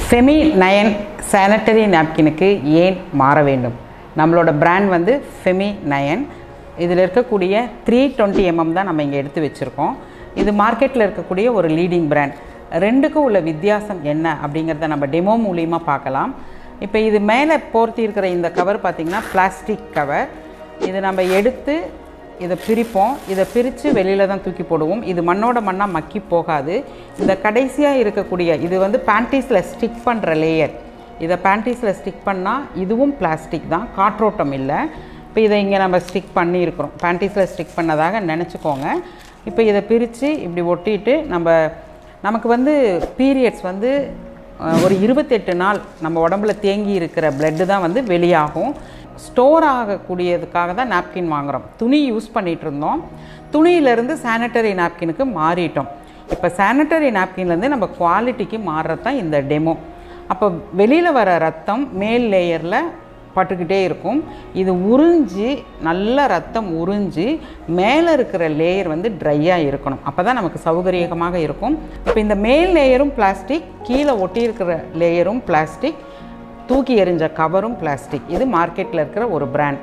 Femi nine sanitary நாப்கினுக்கு ஏன் மாற வேண்டும்? நம்மளோட பிராண்ட் வந்து ஃபெமி நயன். இதில் இருக்கக்கூடிய 320 mm தான் நம்ம இங்கே எடுத்து வச்சுருக்கோம். இது மார்க்கெட்டில் இருக்கக்கூடிய ஒரு லீடிங் பிராண்ட். ரெண்டுக்கும் உள்ள வித்தியாசம் என்ன அப்படிங்கிறத நம்ம டெமோ மூலியமாக பார்க்கலாம். இப்போ இது மேலே போர்த்தி இருக்கிற இந்த கவர் பார்த்திங்கன்னா பிளாஸ்டிக் கவர். இது நம்ம எடுத்து இதை பிரிப்போம். இதை பிரித்து வெளியில் தான் தூக்கி போடுவோம். இது மண்ணோட மண்ணாக மக்கி போகாது. இந்த கடைசியாக இருக்கக்கூடிய இது வந்து பேண்டீஸில் ஸ்டிக் பண்ணுற லேயர். இதை பேண்டீஸில் ஸ்டிக் பண்ணால் இதுவும் பிளாஸ்டிக் தான், காற்றோட்டம் இல்லை. இப்போ இதை இங்கே நம்ம ஸ்டிக் பண்ணியிருக்கிறோம், பேண்டீஸில் ஸ்டிக் பண்ணதாக நினச்சிக்கோங்க. இப்போ இதை பிரித்து இப்படி ஒட்டிட்டு நமக்கு வந்து பீரியட்ஸ் வந்து ஒரு 28 நாள் நம்ம உடம்புல தேங்கி இருக்கிற பிளட்டு தான் வந்து வெளியாகும். ஸ்டோர் ஆகக்கூடியதுக்காக தான் நாப்கின் வாங்குகிறோம். துணி யூஸ் பண்ணிகிட்டு இருந்தோம், துணியிலேருந்து சானிட்டரி நாப்கினுக்கு மாறிட்டோம். இப்போ சானிட்டரி நாப்கின்லேருந்து நம்ம குவாலிட்டிக்கு மாறுறது தான் இந்த டெமோ. அப்போ வெளியில் வர ரத்தம் மேல் லேயரில் பட்டுக்கிட்டே இருக்கும். இது உறிஞ்சி நல்ல ரத்தம் உறிஞ்சி மேலே இருக்கிற லேயர் வந்து ட்ரையாக இருக்கணும். அப்போ தான் நமக்கு சௌகரியமாக இருக்கும். இப்போ இந்த மேல் லேயரும் பிளாஸ்டிக், கீழே ஒட்டி இருக்கிற லேயரும் பிளாஸ்டிக், தூக்கி எறிஞ்ச கவரும் பிளாஸ்டிக். இது மார்க்கெட்டில் இருக்கிற ஒரு பிராண்ட்.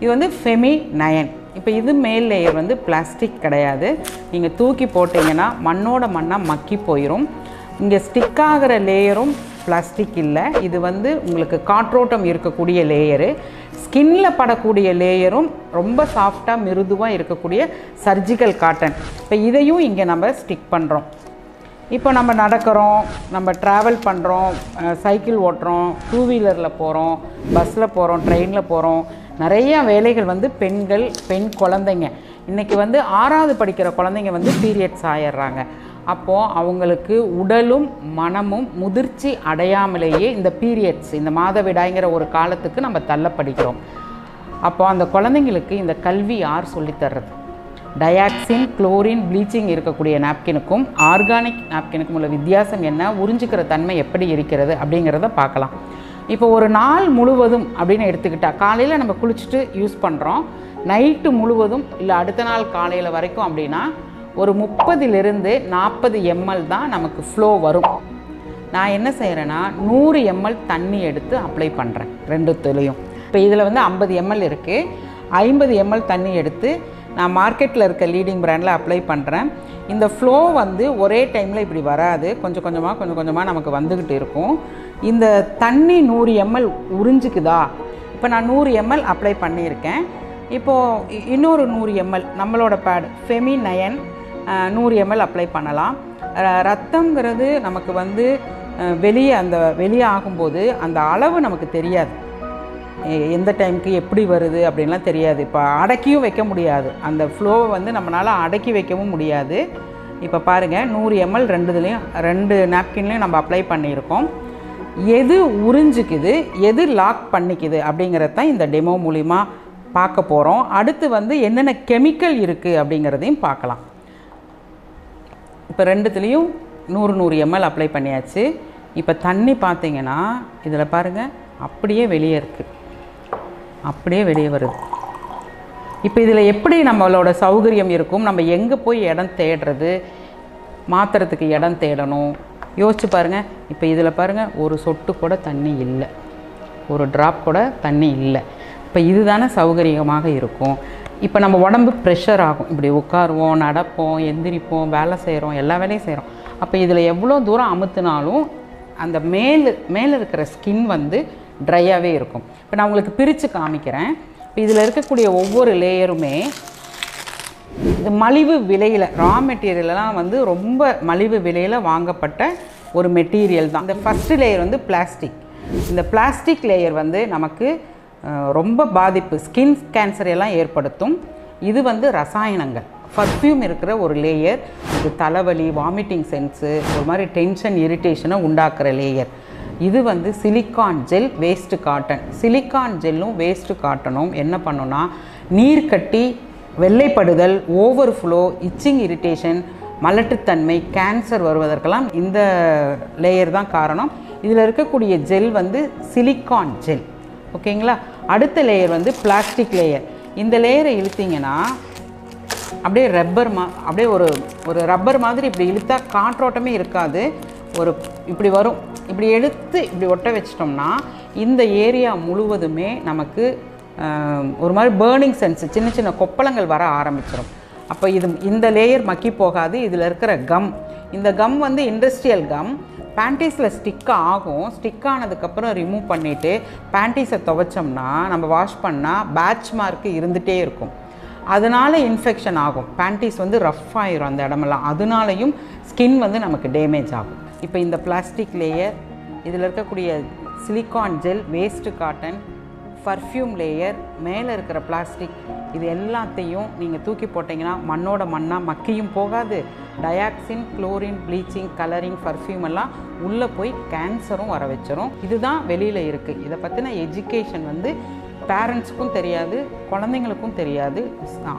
இது வந்து ஃபெமி நயன். இப்போ இது மேல் லேயர் வந்து பிளாஸ்டிக் கிடையாது. நீங்கள் தூக்கி போட்டிங்கன்னா மண்ணோட மண்ணாக மக்கி போயிடும். இங்கே ஸ்டிக் ஆகிற லேயரும் பிளாஸ்டிக் இல்லை. இது வந்து உங்களுக்கு காற்றோட்டம் இருக்கக்கூடிய லேயரு. ஸ்கின்ல படக்கூடிய லேயரும் ரொம்ப சாஃப்டாக மிருதுவாக இருக்கக்கூடிய சர்ஜிக்கல் காட்டன். இப்போ இதையும் இங்கே நம்ம ஸ்டிக் பண்ணுறோம். இப்போ நம்ம நடக்கிறோம், நம்ம ட்ராவல் பண்ணுறோம், சைக்கிள் ஓட்டுறோம், 2 வீலரில் போகிறோம், பஸ்ஸில் போகிறோம், ட்ரெயினில் போகிறோம். நிறையா வேலைகள் வந்து பெண் குழந்தைங்க இன்றைக்கி வந்து 6வது படிக்கிற குழந்தைங்க வந்து பீரியட்ஸ் ஆயிடுறாங்க. அப்போது அவங்களுக்கு உடலும் மனமும் முதிர்ச்சி அடையாமலேயே இந்த பீரியட்ஸ், இந்த மாதவிடாய்ங்கிற ஒரு காலத்துக்கு நம்ம தள்ளப்படுகிறோம். அப்போது அந்த குழந்தைங்களுக்கு இந்த கல்வி யார் சொல்லித்தர்றது? டயாக்சின், குளோரின், ப்ளீச்சிங் இருக்கக்கூடிய நாப்கினுக்கும் ஆர்கானிக் நாப்கினுக்கும் உள்ள வித்தியாசம் என்ன, உறிஞ்சிக்கிற தன்மை எப்படி இருக்கிறது அப்படிங்கிறத பார்க்கலாம். இப்போ ஒரு நாள் முழுவதும் அப்படின்னு எடுத்துக்கிட்டால், காலையில் நம்ம குளிச்சுட்டு யூஸ் பண்ணுறோம், நைட்டு முழுவதும் இல்லை அடுத்த நாள் காலையில் வரைக்கும் அப்படின்னா ஒரு 30லிருந்து 40 ml தான் நமக்கு ஃப்ளோ வரும். நான் என்ன செய்கிறேன்னா 100 ml தண்ணி எடுத்து அப்ளை பண்ணுறேன் ரெண்டுத்துலேயும். இப்போ இதில் வந்து 50 ml இருக்குது. 50 ml தண்ணி எடுத்து நான் மார்க்கெட்டில் இருக்க லீடிங் பிராண்டில் அப்ளை பண்ணுறேன். இந்த ஃப்ளோ வந்து ஒரே டைமில் இப்படி வராது, கொஞ்சம் கொஞ்சமாக நமக்கு வந்துக்கிட்டு இருக்கும். இந்த தண்ணி 100 ml உறிஞ்சிக்குதா? இப்போ நான் 100 ml அப்ளை பண்ணியிருக்கேன். இப்போது இன்னொரு 100 ml நம்மளோட pad Femi nine 100 ml apply பண்ணலாம். ரத்தங்கிறது நமக்கு வந்து வெளியே ஆகும்போது அந்த அளவு நமக்கு தெரியாது, எந்த டைமுக்கு எப்படி வருது அப்படின்லாம் தெரியாது. இப்போ அடக்கியும் வைக்க முடியாது, அந்த ஃப்ளோவை வந்து நம்மளால் அடக்கி வைக்கவும் முடியாது. இப்போ பாருங்கள் 100 ml ரெண்டு நாப்கின்லேயும் நம்ம அப்ளை பண்ணியிருக்கோம். எது உறிஞ்சிக்குது, எது லாக் பண்ணிக்குது அப்படிங்கிறது தான் இந்த டெமோ மூலிமா பார்க்க போகிறோம். அடுத்து வந்து என்னென்ன கெமிக்கல் இருக்குது அப்படிங்கிறதையும் பார்க்கலாம். இப்போ ரெண்டுத்துலேயும் 100 ml அப்ளை பண்ணியாச்சு. இப்போ தண்ணி பார்த்திங்கன்னா இதில் பாருங்கள் அப்படியே வெளியே இருக்குது, அப்படியே வெளியே வருது. இப்போ இதில் எப்படி நம்மளோட சௌகரியம் இருக்கும், நம்ம எங்கே போய் இடம் தேடுறது, மாற்றுறதுக்கு இடம் தேடணும், யோசிச்சு பாருங்கள். இப்போ இதில் பாருங்கள் ஒரு சொட்டு கூட தண்ணி இல்லை, ஒரு ட்ராப் கூட தண்ணி இல்லை. இப்போ இதுதானே சௌகரியமாக இருக்கும். இப்போ நம்ம உடம்பு ப்ரெஷர் ஆகும், இப்படி உட்காருவோம், நடப்போம், எந்திரிப்போம், வேலை செய்கிறோம், எல்லா வேலையும் செய்கிறோம். அப்போ இதில் எவ்வளோ தூரம் அமுத்துனாலும் அந்த மேலே இருக்கிற ஸ்கின் வந்து ட்ரையாகவே இருக்கும். இப்போ நான் உங்களுக்கு பிரித்து காமிக்கிறேன். இப்போ இதில் இருக்கக்கூடிய ஒவ்வொரு லேயருமே இது மலிவு விலையில், ரா மெட்டீரியலெலாம் வந்து ரொம்ப மலிவு விலையில் வாங்கப்பட்ட ஒரு மெட்டீரியல் தான். இந்த ஃபஸ்ட்டு லேயர் வந்து பிளாஸ்டிக். இந்த பிளாஸ்டிக் லேயர் வந்து நமக்கு ரொம்ப பாதிப்பு, ஸ்கின் கேன்சர் எல்லாம் ஏற்படுத்தும். இது வந்து ரசாயனங்கள், பர்ஃப்யூம் இருக்கிற ஒரு லேயர். இது தலைவலி, வாமிட்டிங் சென்ஸு, ஒரு மாதிரி டென்ஷன், இரிட்டேஷனை உண்டாக்குற லேயர். இது வந்து சிலிக்கான் ஜெல், வேஸ்ட்டு காட்டன். சிலிக்கான் ஜெல்லும் வேஸ்ட்டு காட்டனும் என்ன பண்ணுன்னா நீர் கட்டி, வெள்ளைப்படுதல், ஓவர் ஃப்ளோ, இச்சிங், இரிட்டேஷன், மலட்டுத்தன்மை, கேன்சர் வருவதற்கெல்லாம் இந்த லேயர் தான் காரணம். இதில் இருக்கக்கூடிய ஜெல் வந்து சிலிக்கான் ஜெல். ஓகேங்களா? அடுத்த லேயர் வந்து பிளாஸ்டிக் லேயர். இந்த லேயரை இழுத்திங்கன்னா அப்படியே அப்படியே ஒரு ரப்பர் மாதிரி இப்படி இழுத்தா காற்றோட்டமே இருக்காது, ஒரு இப்படி வரும். இப்படி எடுத்து இப்படி ஒட்ட வச்சிட்டோம்னா இந்த ஏரியா முழுவதுமே நமக்கு ஒரு மாதிரி பேர்னிங் சென்ஸ், சின்ன சின்ன கொப்பளங்கள் வர ஆரம்பிச்சிடும். அப்போ இந்த லேயர் மக்கி போகாது. இதில் இருக்கிற கம், இந்த கம் வந்து இண்டஸ்ட்ரியல் கம், பேண்டீஸில் ஸ்டிக் ஆகும். ஸ்டிக் ஆனதுக்கப்புறம் ரிமூவ் பண்ணிவிட்டு பேண்டீஸை துவைச்சோம்னா நம்ம வாஷ் பண்ணால் பேட்ச் மார்க்கு இருந்துகிட்டே இருக்கும். அதனால இன்ஃபெக்ஷன் ஆகும். பேண்டீஸ் வந்து ரஃப் ஆயிரும் அந்த இடமெல்லாம். அதனாலையும் ஸ்கின் வந்து நமக்கு டேமேஜ் ஆகும். இப்போ இந்த பிளாஸ்டிக் லேயர், இதில் இருக்கக்கூடிய silicon gel, waste cotton, perfume layer, மேலே இருக்கிற பிளாஸ்டிக், இது எல்லாத்தையும் நீங்கள் தூக்கி போட்டிங்கன்னா மண்ணோட மண்ணாக மக்கியும் போகாது. Dioxin, chlorine, bleaching, colouring, perfume எல்லாம் உள்ளே போய் கேன்சரும் வர வச்சிரும். இதுதான் வெளியில் இருக்குது. இதை பற்றின எஜுகேஷன் வந்து பேரண்ட்ஸுக்கும் தெரியாது, குழந்தைங்களுக்கும் தெரியாது,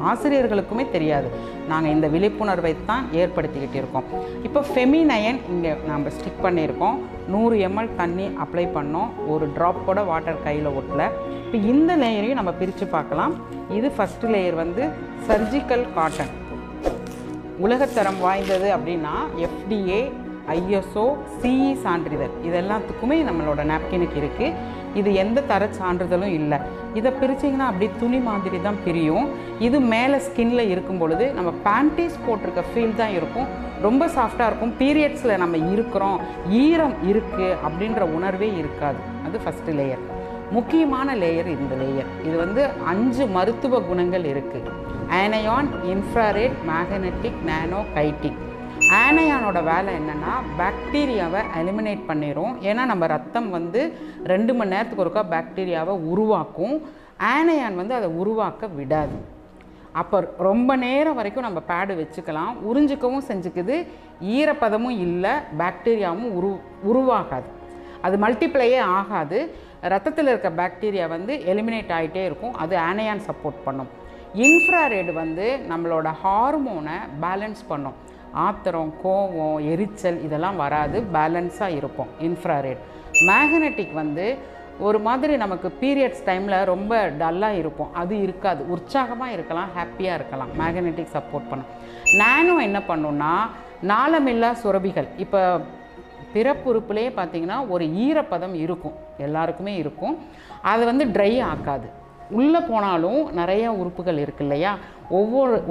ஆசிரியர்களுக்குமே தெரியாது. நாங்கள் இந்த விழிப்புணர்வை தான் ஏற்படுத்திக்கிட்டு இருக்கோம். இப்போ ஃபெமிநயன் இங்கே நம்ம ஸ்டிக் பண்ணியிருக்கோம். 100 ml தண்ணி அப்ளை பண்ணோம். ஒரு ட்ராப் கூட வாட்டர் கையில் ஒட்டல. இப்போ இந்த லேயரையும் நம்ம பிரித்து பார்க்கலாம். இது ஃபஸ்ட்டு லேயர் வந்து சர்ஜிக்கல் காட்டன், உலகத்தரம் வாய்ந்தது அப்படின்னா FDA, ISO, CE சான்றிதழ், இது எல்லாத்துக்குமே நம்மளோட நாப்கினுக்கு இருக்குது. இது எந்த தர சான்றிதழும் இல்லை. இதை பிரிச்சிங்கன்னா அப்படி துணி மாதிரி தான் பிரியும். இது மேலே ஸ்கின்ல இருக்கும் பொழுது நம்ம பேண்டீஸ் போட்டிருக்க ஃபீல் தான் இருக்கும். ரொம்ப சாஃப்டாக இருக்கும். பீரியட்ஸில் நம்ம இருக்கிறோம், ஈரம் இருக்குது அப்படின்ற உணர்வே இருக்காது. அது ஃபஸ்ட்டு லேயர். முக்கியமான லேயர் இந்த லேயர். இது வந்து 5 மருத்துவ குணங்கள் இருக்குது. ஆனையான், இன்ஃப்ராரெட், மேக்னெட்டிக், நானோ, கைட்டிக். ஆனையானோட வேலை என்னென்னா பாக்டீரியாவை எலிமினேட் பண்ணிடும். ஏன்னா நம்ம ரத்தம் வந்து 2 மணி நேரத்துக்கு ஒருக்கா பாக்டீரியாவை உருவாக்கும். ஆனையான் வந்து அதை உருவாக்க விடாது. அப்போ ரொம்ப நேரம் வரைக்கும் நம்ம பேடு வச்சுக்கலாம். உறிஞ்சிக்கவும் செஞ்சுக்குது, ஈரப்பதமும் இல்லை, பாக்டீரியாவும் உருவாகாது. அது மல்டிப்ளையே ஆகாது. ரத்தத்தில் இருக்க பாக்டீரியா வந்து எலிமினேட் ஆகிட்டே இருக்கும். அது ஆனையான் சப்போர்ட் பண்ணும். இன்ஃப்ராரெட் வந்து நம்மளோட ஹார்மோனை பேலன்ஸ் பண்ணும். ஆத்திரம், கோவம், எரிச்சல் இதெல்லாம் வராது, பேலன்ஸாக இருப்போம் இன்ஃப்ராரெட். மேக்னெட்டிக் வந்து ஒரு மாதிரி நமக்கு பீரியட்ஸ் டைமில் ரொம்ப டல்லாக இருப்போம், அது இருக்காது. உற்சாகமாக இருக்கலாம், ஹாப்பியாக இருக்கலாம். மேக்னெட்டிக் சப்போர்ட் பண்ணும். நானோ என்ன பண்ணுன்னா நாளமில்லா சுரபிகள். இப்போ பிறப்புறுப்புலேயே பார்த்திங்கன்னா ஒரு ஈரப்பதம் இருக்கும், எல்லாருக்குமே இருக்கும். அது வந்து ட்ரை ஆக்காது. உள்ளே போனாலும் நிறைய உறுப்புகள் இருக்குது இல்லையா,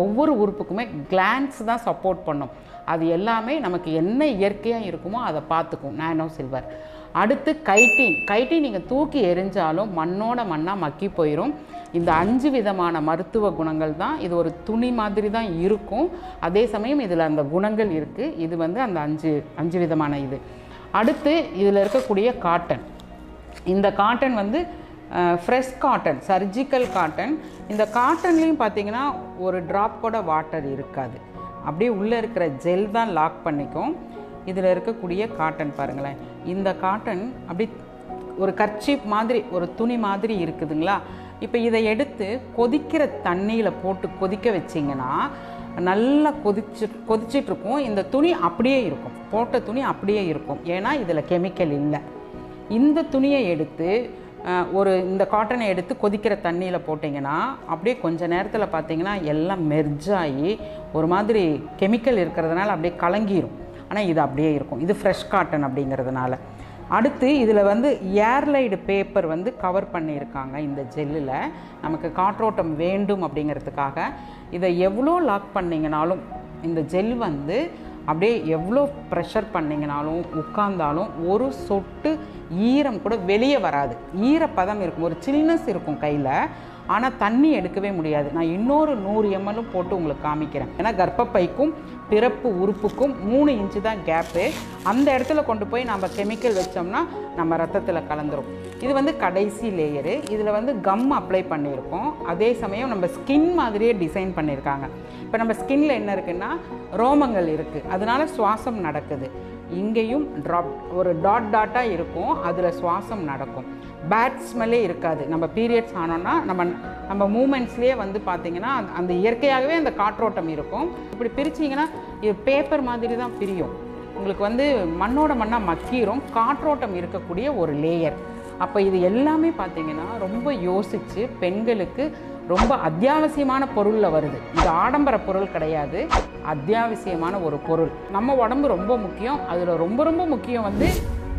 ஒவ்வொரு உறுப்புக்குமே கிளான்ஸ் தான் சப்போர்ட் பண்ணும். அது எல்லாமே நமக்கு என்ன இயற்கையாக இருக்குமோ அதை பார்த்துக்கும் நானோ சில்வர். அடுத்து கைட்டின் நீங்கள் தூக்கி எரிஞ்சாலும் மண்ணோட மண்ணாக மக்கி போயிடும். இந்த 5 விதமான மருத்துவ குணங்கள் தான். இது ஒரு துணி மாதிரி தான் இருக்கும், அதே சமயம் இதில் அந்த குணங்கள் இருக்குது. இது வந்து அந்த 5 விதமான இது. அடுத்து இதில் இருக்கக்கூடிய காட்டன். இந்த காட்டன் வந்து ஃப்ரெஷ் காட்டன், சர்ஜிக்கல் காட்டன். இந்த காட்டன்லேயும் பார்த்திங்கன்னா ஒரு ட்ராப் கூட வாட்டர் இருக்காது. அப்படியே உள்ளே இருக்கிற ஜெல் தான் லாக் பண்ணிக்கும். இதில் இருக்கக்கூடிய காட்டன் பாருங்களேன். இந்த காட்டன் அப்படி ஒரு கர்ச்சீப் மாதிரி, ஒரு துணி மாதிரி இருக்குதுங்களா. இப்போ இதை எடுத்து கொதிக்கிற தண்ணியில் போட்டு கொதிக்க வச்சிங்கன்னா நல்லா கொதிச்சிட்ருக்கும். இந்த துணி அப்படியே இருக்கும், போட்ட துணி அப்படியே இருக்கும். ஏன்னா இதில் கெமிக்கல் இல்லை. இந்த துணியை எடுத்து இந்த காட்டனை எடுத்து கொதிக்கிற தண்ணியில் போட்டிங்கன்னா அப்படியே கொஞ்ச நேரத்தில் பார்த்திங்கன்னா எல்லாம் மெர்ஜாகி ஒரு மாதிரி கெமிக்கல் இருக்கிறதுனால அப்படியே கலங்கிடும். ஆனால் இது அப்படியே இருக்கும். இது ஃப்ரெஷ் காட்டன் அப்படிங்கிறதுனால. அடுத்து இதில் வந்து ஏர்லைடு பேப்பர் வந்து கவர் பண்ணியிருக்காங்க இந்த ஜெல்லில். நமக்கு காற்றோட்டம் வேண்டும் அப்படிங்கிறதுக்காக இதை எவ்வளோ லாக் பண்ணிங்கனாலும் இந்த ஜெல் வந்து அப்படியே எவ்வளோ ப்ரெஷர் பண்ணிங்கனாலும் உட்கார்ந்தாலும் ஒரு சொட்டு ஈரம் கூட வெளியே வராது. ஈரப்பதம் இருக்கும், ஒரு சில்னஸ் இருக்கும் கையில். ஆனால் தண்ணி எடுக்கவே முடியாது. நான் இன்னொரு 100 ml போட்டு உங்களுக்கு காமிக்கிறேன். ஏன்னா கர்ப்பப்பைக்கும் பிறப்பு உறுப்புக்கும் 3 இன்ச்சு தான் கேப்பு. அந்த இடத்துல கொண்டு போய் நம்ம கெமிக்கல் வச்சோம்னா நம்ம ரத்தத்தில் கலந்துரும். இது வந்து கடைசி லேயரு. இதில் வந்து கம் அப்ளை பண்ணியிருக்கோம். அதே சமயம் நம்ம ஸ்கின் மாதிரியே டிசைன் பண்ணியிருக்காங்க. இப்போ நம்ம ஸ்கின்னில் என்ன இருக்குன்னா ரோமங்கள் இருக்குது, அதனால சுவாசம் நடக்குது. இங்கேயும் ஒரு டாட்டாக இருக்கும், அதில் சுவாசம் நடக்கும். பேட் ஸ்மெல்லே இருக்காது. நம்ம பீரியட்ஸ் ஆனோன்னா நம்ம மூமெண்ட்ஸ்லேயே வந்து பார்த்திங்கன்னா அந்த இயற்கையாகவே அந்த காற்றோட்டம் இருக்கும். இப்படி பிரிச்சிங்கன்னா இது பேப்பர் மாதிரி தான் பிரியும். உங்களுக்கு வந்து மண்ணோட மண்ணாக மக்கிரும், காற்றோட்டம் இருக்கக்கூடிய ஒரு லேயர். அப்போ இது எல்லாமே பார்த்திங்கன்னா ரொம்ப யோசித்து பெண்களுக்கு ரொம்ப அத்தியாவசியமான பொருளில் வருது. இது ஆடம்பர பொருள் கிடையாது, அத்தியாவசியமான ஒரு பொருள். நம்ம உடம்பு ரொம்ப முக்கியம். அதில் ரொம்ப ரொம்ப முக்கியம் வந்து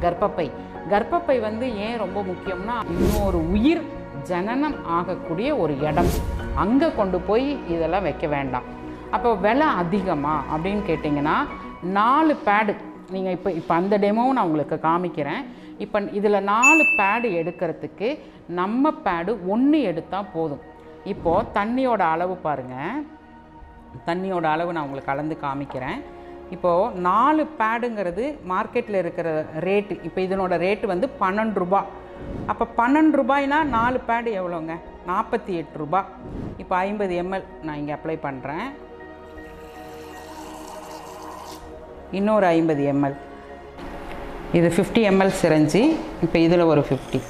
கர்ப்பப்பை. கர்ப்பப்பை வந்து ஏன் ரொம்ப முக்கியம்னா, இன்னொரு உயிர் ஜனனம் ஆகக்கூடிய ஒரு இடம், அங்கே கொண்டு போய் இதெல்லாம் வைக்க வேண்டாம். அப்போ விலை அதிகமா அப்படின்னு கேட்டிங்கன்னா, 4 பேடு நீங்கள் இப்போ அந்த டெமோவும் நான் உங்களுக்கு காமிக்கிறேன். இப்போ இதில் 4 பேடு எடுக்கிறதுக்கு நம்ம பேடு 1 எடுத்தால் போதும். இப்போது தண்ணியோட அளவு பாருங்கள், தண்ணியோட அளவு நான் உங்களுக்கு கலந்து காமிக்கிறேன். இப்போது 4 பேடுங்கிறது மார்க்கெட்டில் இருக்கிற ரேட்டு, இப்போ இதனோட ரேட்டு வந்து 12 ரூபா. அப்போ 12 ரூபாய்னா 4 பேடு எவ்வளோங்க? 48 ரூபா. இப்போ 50 ml நான் இங்கே அப்ளை பண்ணுறேன். இன்னொரு 50 ml. இது 50 ml சிரஞ்சி. இப்போ இதில் ஒரு 50.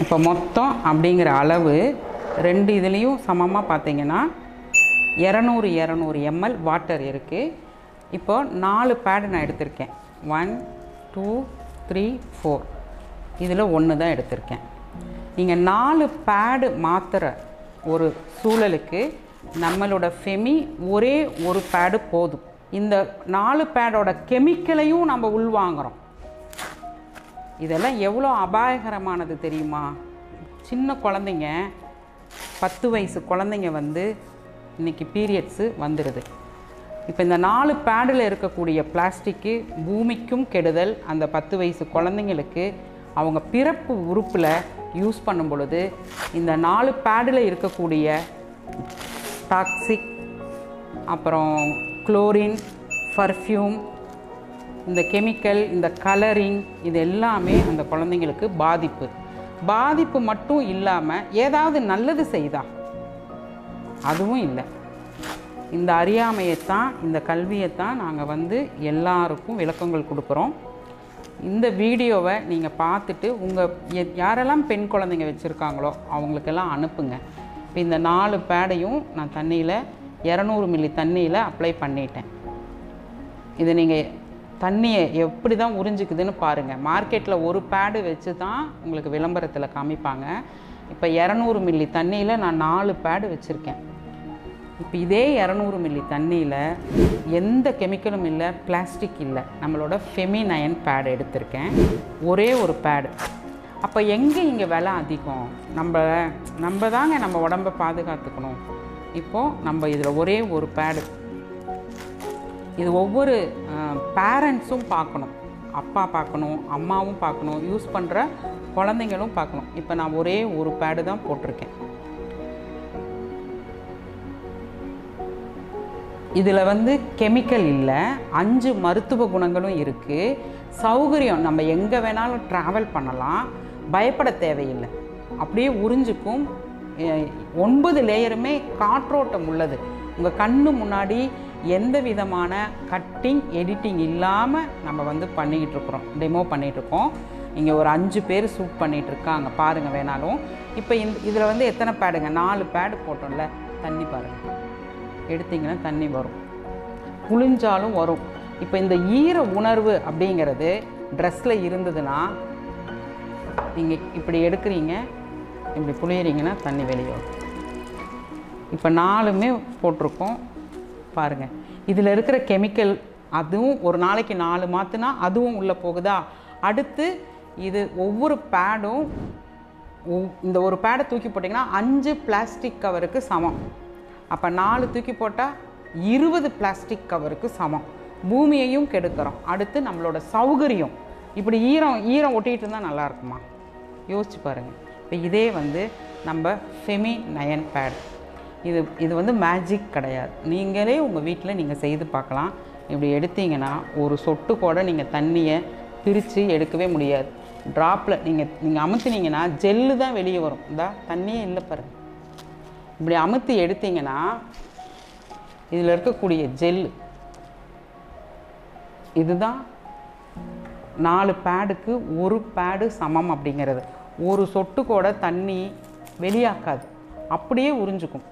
இப்போ மொத்தம் அப்படிங்கிற அளவு 2 இதுலேயும் சமமாக பார்த்தீங்கன்னா 200 ml வாட்டர் இருக்குது. இப்போது 4 பேடு நான் எடுத்திருக்கேன். 1 2 3 4. இதில் 1 தான் எடுத்திருக்கேன். நீங்கள் 4 பேடு மாத்திர ஒரு சூழலுக்கு நம்மளோட ஃபெமி ஒரே ஒரு பேடு போதும். இந்த 4 பேடோட கெமிக்கலையும் நம்ம உள்வாங்குகிறோம். இதெல்லாம் எவ்வளோ அபாயகரமானது தெரியுமா? சின்ன குழந்தைங்க, 10 வயசு குழந்தைங்க வந்து இன்றைக்கி பீரியட்ஸு வந்துடுது. இப்போ இந்த 4 பேடில் இருக்கக்கூடிய பிளாஸ்டிக்கு பூமிக்கும் கெடுதல். அந்த 10 வயசு குழந்தைங்களுக்கு அவங்க பிறப்பு உறுப்பில் யூஸ் பண்ணும் பொழுது இந்த 4 பேடில் இருக்கக்கூடிய டாக்ஸிக், அப்புறம் குளோரின், பர்ஃப்யூம், இந்த கெமிக்கல், இந்த கலரிங், இது எல்லாமே அந்த குழந்தைங்களுக்கு பாதிப்பு மட்டும் இல்லாமல் ஏதாவது நல்லது செய்தா அதுவும் இல்லை. இந்த அறியாமையைத்தான், இந்த கல்வியைத்தான் நாங்கள் வந்து எல்லாருக்கும் விளக்கங்கள் கொடுக்குறோம். இந்த வீடியோவை நீங்கள் பார்த்துட்டு யாரெல்லாம் பெண் குழந்தைங்க வச்சுருக்காங்களோ அவங்களுக்கெல்லாம் அனுப்புங்க. இப்போ இந்த 4 பேடையும் நான் தண்ணியில் 200 மில்லி தண்ணியில் அப்ளை பண்ணிட்டேன். இதை நீங்கள் தண்ணியை எப்படி தான் உறிஞ்சிக்குதுன்னு பாருங்கள். மார்க்கெட்டில் ஒரு பேடு வச்சு தான் உங்களுக்கு விளம்பரத்தில் காமிப்பாங்க. இப்போ 200 மில்லி தண்ணியில் நான் 4 பேடு வச்சுருக்கேன். இப்போ இதே 200 மில்லி தண்ணியில் எந்த கெமிக்கலும் இல்லை, பிளாஸ்டிக் இல்லை, நம்மளோட ஃபெமிநயன் பேடு எடுத்திருக்கேன். ஒரே ஒரு பேடு. அப்போ எங்கே இங்கே விலை அதிகம்? நம்ம தாங்க நம்ம உடம்பை பாதுகாத்துக்கணும். இப்போது நம்ம இதில் ஒரே ஒரு பேடு. இது ஒவ்வொரு பேரண்ட்ஸும் பார்க்கணும். அப்பா பார்க்கணும், அம்மாவும் பார்க்கணும், யூஸ் பண்ணுற குழந்தைங்களும் பார்க்கணும். இப்போ நான் ஒரே ஒரு பேடு தான் போட்டிருக்கேன். இதில் வந்து கெமிக்கல் இல்லை, 5 மருத்துவ குணங்களும் இருக்குது. சௌகரியம், நம்ம எங்கே வேணாலும் ட்ராவல் பண்ணலாம், பயப்பட தேவையில்லை. அப்படியே உறிஞ்சிக்கும். 9 லேயருமே காற்றோட்டம் உள்ளது. உங்கள் கண்ணு முன்னாடி எந்த விதமான கட்டிங், எடிட்டிங் இல்லாமல் நம்ம வந்து பண்ணிக்கிட்டுருக்குறோம், டெமோ பண்ணிகிட்ருக்கோம். இங்கே ஒரு 5 பேர் ஷூட் பண்ணிகிட்ருக்காங்க, பாருங்கள் வேணாலும். இப்போ இதில் வந்து எத்தனை பேடுங்க? 4 பேடு போட்டோம்ல. தண்ணி பாருங்கள், எடுத்திங்கன்னா தண்ணி வரும், குளிஞ்சாலும் வரும். இப்போ இந்த ஈர உணர்வு அப்படிங்கிறது ட்ரெஸ்ஸில் இருந்ததுன்னா, நீங்கள் இப்படி எடுக்கிறீங்க, இப்படி புளியறீங்கன்னா தண்ணி வெளியே வரும். இப்போ 4மே போட்டிருக்கோம் பாருங்கள். இதில் இருக்கிற கெமிக்கல், அதுவும் ஒரு நாளைக்கு 4 மாற்றுனா அதுவும் உள்ளே போகுதா? அடுத்து இது ஒவ்வொரு பேடும், இந்த ஒரு பேடை தூக்கி போட்டிங்கன்னா 5 பிளாஸ்டிக் கவருக்கு சமம். அப்போ 4 தூக்கி போட்டால் 20 பிளாஸ்டிக் கவருக்கு சமம். பூமியையும் கெடுக்கிறோம். அடுத்து நம்மளோட சௌகரியம். இப்படி ஈரம் ஒட்டிகிட்டு இருந்தால் நல்லா இருக்குமா? யோசிச்சு பாருங்கள். இப்போ இதே வந்து நம்ம ஃபெமிநயன் பேட். இது வந்து மேஜிக் கிடையாது. நீங்களே உங்கள் வீட்டில் நீங்கள் செய்து பார்க்கலாம். இப்படி எடுத்தீங்கன்னா ஒரு சொட்டு கூட நீங்கள் தண்ணியை பிரித்து எடுக்கவே முடியாது. ட்ராப்பில் நீங்கள் அமுத்துனீங்கன்னா ஜெல்லு தான் வெளியே வரும். இந்த தண்ணியே இல்லை பாருங்கள். இப்படி அமுத்தி எடுத்தீங்கன்னா இதில் இருக்கக்கூடிய ஜெல்லு, இதுதான் 4 பேடுக்கு ஒரு பேடு சமம் அப்படிங்கிறது. ஒரு சொட்டு கூட தண்ணி வெளியாக்காது, அப்படியே உறிஞ்சிக்கும்.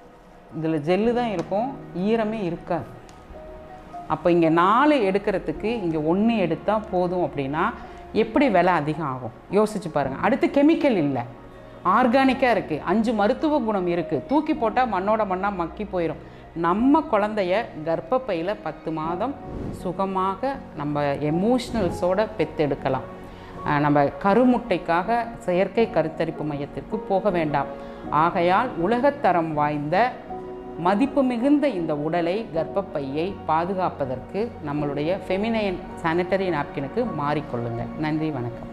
இதில் ஜெல்லு தான் இருக்கும், ஈரமே இருக்காது. அப்போ இங்கே 4 எடுக்கிறதுக்கு இங்கே 1 எடுத்தால் போதும். அப்படின்னா எப்படி விலை அதிகம் ஆகும் யோசிச்சு பாருங்கள். அடுத்து கெமிக்கல் இல்லை, ஆர்கானிக்காக இருக்குது, 5 மருத்துவ குணம் இருக்குது. தூக்கி போட்டால் மண்ணோட மண்ணாக மக்கி போயிடும். நம்ம குழந்தைய கர்ப்பப்பையில் 10 மாதம் சுகமாக நம்ம எமோஷ்னல்ஸோடு பெற்றெடுக்கலாம். நம்ம கருமுட்டைக்காக செயற்கை கருத்தரிப்பு மையத்திற்கு போக வேண்டாம். ஆகையால் உலகத்தரம் வாய்ந்த மதிப்பு மிகுந்த இந்த உடலை, கர்ப்பப்பையை பாதுகாப்பதற்கு நம்மளுடைய ஃபெமினைன் சானிட்டரி நாப்கினுக்கு மாறிக்கொள்ளுங்கள். நன்றி, வணக்கம்.